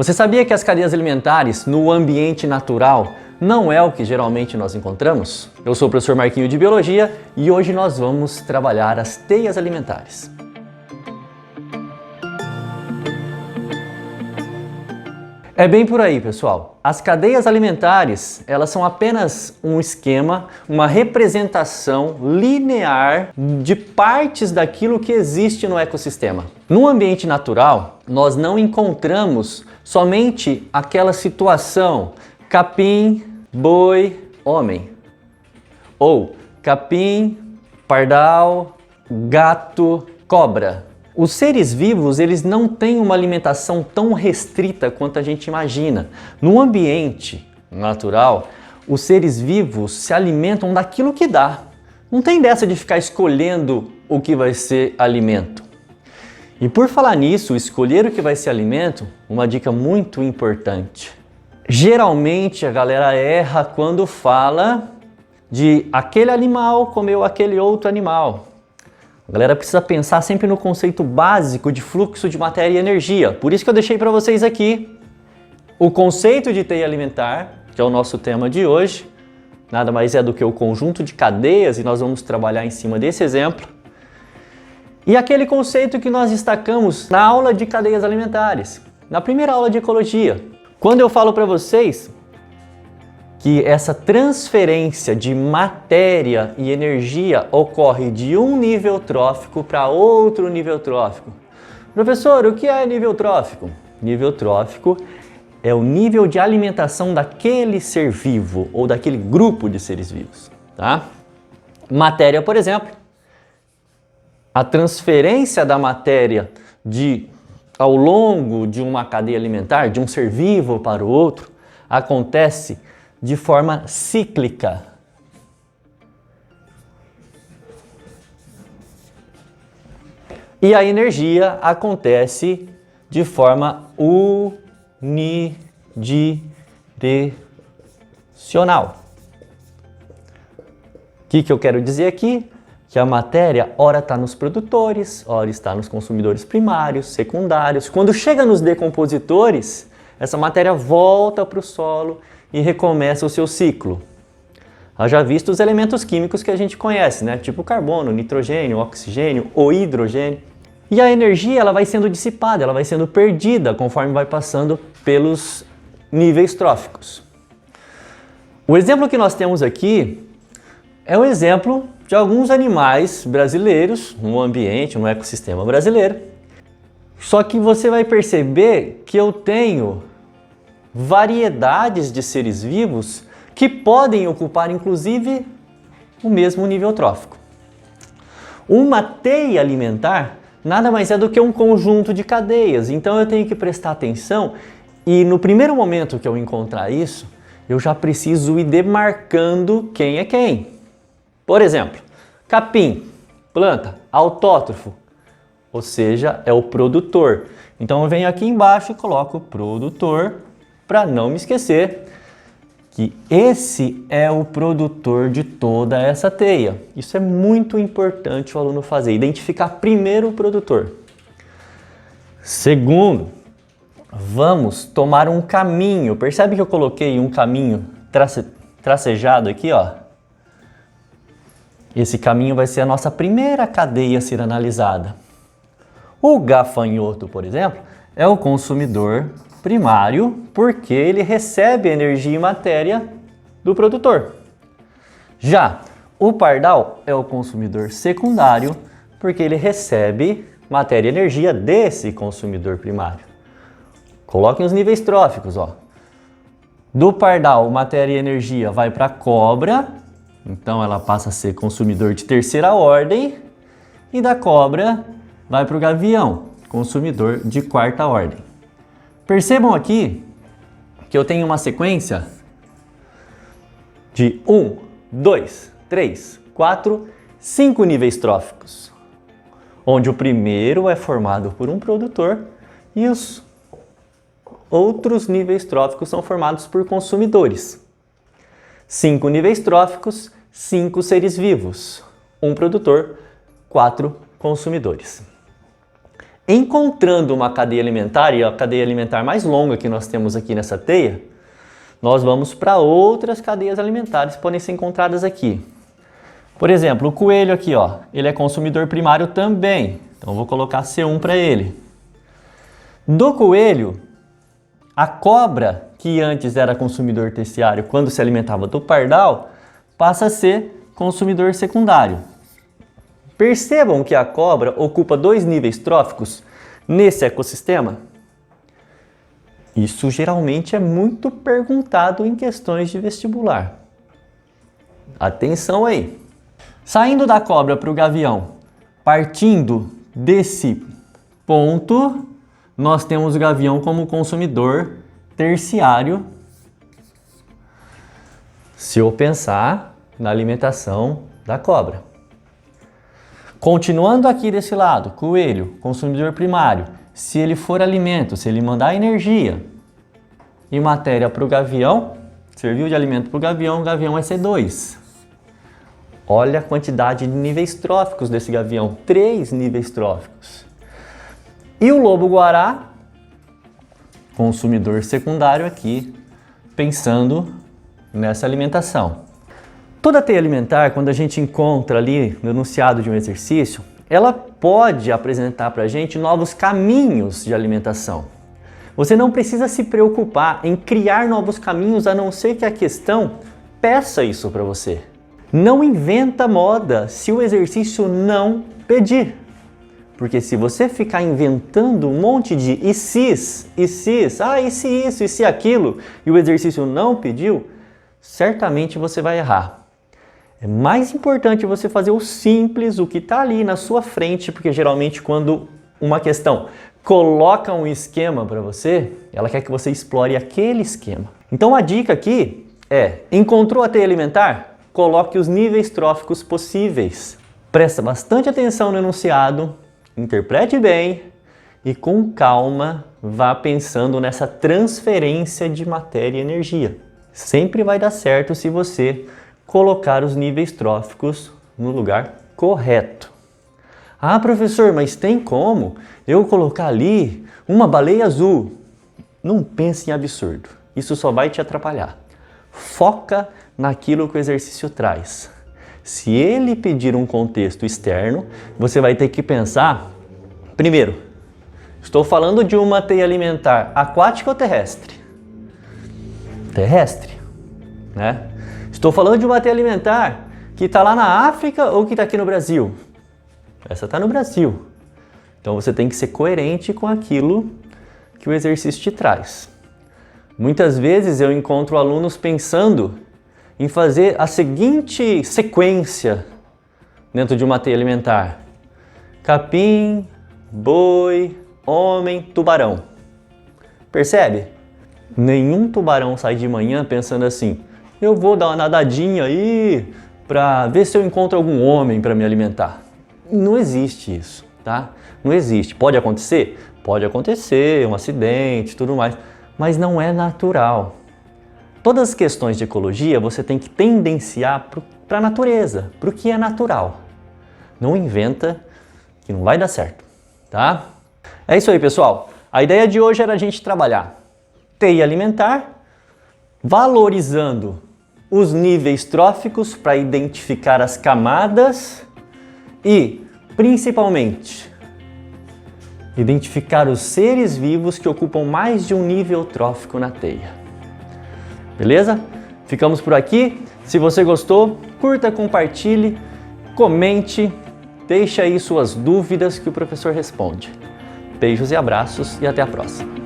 Você sabia que as cadeias alimentares no ambiente natural não é o que geralmente nós encontramos? Eu sou o professor Marquinho de Biologia e hoje nós vamos trabalhar as teias alimentares. É bem por aí, pessoal. As cadeias alimentares, elas são apenas um esquema, uma representação linear de partes daquilo que existe no ecossistema. No ambiente natural, nós não encontramos somente aquela situação capim, boi, homem, ou capim, pardal, gato, cobra. Os seres vivos, eles não têm uma alimentação tão restrita quanto a gente imagina. No ambiente natural, os seres vivos se alimentam daquilo que dá. Não tem dessa de ficar escolhendo o que vai ser alimento. E por falar nisso, escolher o que vai ser alimento, uma dica muito importante. Geralmente a galera erra quando fala de aquele animal comeu aquele outro animal. A galera precisa pensar sempre no conceito básico de fluxo de matéria e energia. Por isso que eu deixei para vocês aqui o conceito de teia alimentar, que é o nosso tema de hoje. Nada mais é do que o conjunto de cadeias e nós vamos trabalhar em cima desse exemplo. E aquele conceito que nós destacamos na aula de cadeias alimentares, na primeira aula de ecologia. Quando eu falo para vocês que essa transferência de matéria e energia ocorre de um nível trófico para outro nível trófico. Professor, o que é nível trófico? Nível trófico é o nível de alimentação daquele ser vivo ou daquele grupo de seres vivos, tá? Matéria, por exemplo, a transferência da matéria ao longo de uma cadeia alimentar, de um ser vivo para o outro, acontece de forma cíclica. E a energia acontece de forma unidirecional. O que eu quero dizer aqui? Que a matéria ora está nos produtores, ora está nos consumidores primários, secundários. Quando chega nos decompositores, essa matéria volta para o solo e recomeça o seu ciclo. Já visto os elementos químicos que a gente conhece, né? Tipo carbono, nitrogênio, oxigênio ou hidrogênio. E a energia ela vai sendo dissipada, ela vai sendo perdida conforme vai passando pelos níveis tróficos. O exemplo que nós temos aqui é o exemplo de alguns animais brasileiros no ambiente, no ecossistema brasileiro. Só que você vai perceber que eu tenho variedades de seres vivos que podem ocupar inclusive o mesmo nível trófico. Uma teia alimentar nada mais é do que um conjunto de cadeias, então eu tenho que prestar atenção e no primeiro momento que eu encontrar isso, eu já preciso ir demarcando quem é quem. Por exemplo, capim, planta, autótrofo, ou seja, é o produtor. Então eu venho aqui embaixo e coloco produtor, para não me esquecer que esse é o produtor de toda essa teia. Isso é muito importante o aluno fazer, identificar primeiro o produtor. Segundo, vamos tomar um caminho. Percebe que eu coloquei um caminho tracejado aqui, ó? Esse caminho vai ser a nossa primeira cadeia a ser analisada. O gafanhoto, por exemplo, é o consumidor primário porque ele recebe energia e matéria do produtor. Já o pardal é o consumidor secundário porque ele recebe matéria e energia desse consumidor primário. Coloquem os níveis tróficos, ó. Do pardal, matéria e energia vai para a cobra, então ela passa a ser consumidor de terceira ordem, e da cobra vai para o gavião, consumidor de quarta ordem. Percebam aqui que eu tenho uma sequência de 1, 2, 3, 4, 5 níveis tróficos, onde o primeiro é formado por um produtor e os outros níveis tróficos são formados por consumidores. 5 níveis tróficos, 5 seres vivos, um produtor, 4 consumidores. Encontrando uma cadeia alimentar, e a cadeia alimentar mais longa que nós temos aqui nessa teia, nós vamos para outras cadeias alimentares que podem ser encontradas aqui. Por exemplo, o coelho aqui, ó, ele é consumidor primário também. Então eu vou colocar C1 para ele. Do coelho, a cobra, que antes era consumidor terciário quando se alimentava do pardal, passa a ser consumidor secundário. Percebam que a cobra ocupa 2 níveis tróficos nesse ecossistema? Isso geralmente é muito perguntado em questões de vestibular. Atenção aí! Saindo da cobra para o gavião, partindo desse ponto, nós temos o gavião como consumidor terciário, se eu pensar na alimentação da cobra. Continuando aqui desse lado, coelho, consumidor primário, se ele for alimento, se ele mandar energia e matéria para o gavião, serviu de alimento para o gavião é C2. Olha a quantidade de níveis tróficos desse gavião, 3 níveis tróficos. E o lobo-guará, consumidor secundário aqui, pensando nessa alimentação. Toda teia alimentar, quando a gente encontra ali no enunciado de um exercício, ela pode apresentar para a gente novos caminhos de alimentação. Você não precisa se preocupar em criar novos caminhos, a não ser que a questão peça isso para você. Não inventa moda se o exercício não pedir. Porque se você ficar inventando um monte de e se isso, e se aquilo, e o exercício não pediu, certamente você vai errar. É mais importante você fazer o simples, o que está ali na sua frente, porque geralmente quando uma questão coloca um esquema para você, ela quer que você explore aquele esquema. Então a dica aqui é, encontrou a teia alimentar? Coloque os níveis tróficos possíveis. Presta bastante atenção no enunciado, interprete bem e com calma vá pensando nessa transferência de matéria e energia. Sempre vai dar certo se você colocar os níveis tróficos no lugar correto. Ah, professor, mas tem como eu colocar ali uma baleia azul? Não pense em absurdo. Isso só vai te atrapalhar. Foca naquilo que o exercício traz. Se ele pedir um contexto externo, você vai ter que pensar, primeiro, estou falando de uma teia alimentar aquática ou terrestre? Terrestre, né? Estou falando de uma teia alimentar que está lá na África ou que está aqui no Brasil? Essa está no Brasil. Então você tem que ser coerente com aquilo que o exercício te traz. Muitas vezes eu encontro alunos pensando em fazer a seguinte sequência dentro de uma teia alimentar: capim, boi, homem, tubarão. Percebe? Nenhum tubarão sai de manhã pensando assim: eu vou dar uma nadadinha aí para ver se eu encontro algum homem para me alimentar. Não existe isso, tá? Não existe. Pode acontecer? Pode acontecer, um acidente, tudo mais, mas não é natural. Todas as questões de ecologia você tem que tendenciar para a natureza, para o que é natural. Não inventa que não vai dar certo, tá? É isso aí, pessoal. A ideia de hoje era a gente trabalhar teia alimentar, valorizando os níveis tróficos para identificar as camadas e, principalmente, identificar os seres vivos que ocupam mais de um nível trófico na teia. Beleza? Ficamos por aqui. Se você gostou, curta, compartilhe, comente, deixe aí suas dúvidas que o professor responde. Beijos e abraços e até a próxima.